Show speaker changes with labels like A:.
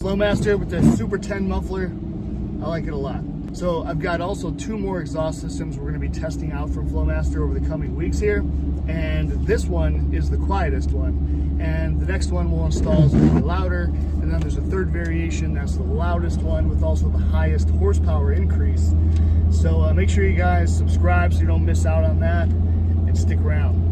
A: Flowmaster with the Super 10 muffler. I like it a lot. So I've got also 2 more exhaust systems we're going to be testing out from Flowmaster over the coming weeks here. And this one is the quietest one. And the next one we'll install is going to be louder. And then there's a third variation, that's the loudest one with also the highest horsepower increase. So make sure you guys subscribe so you don't miss out on that, and stick around.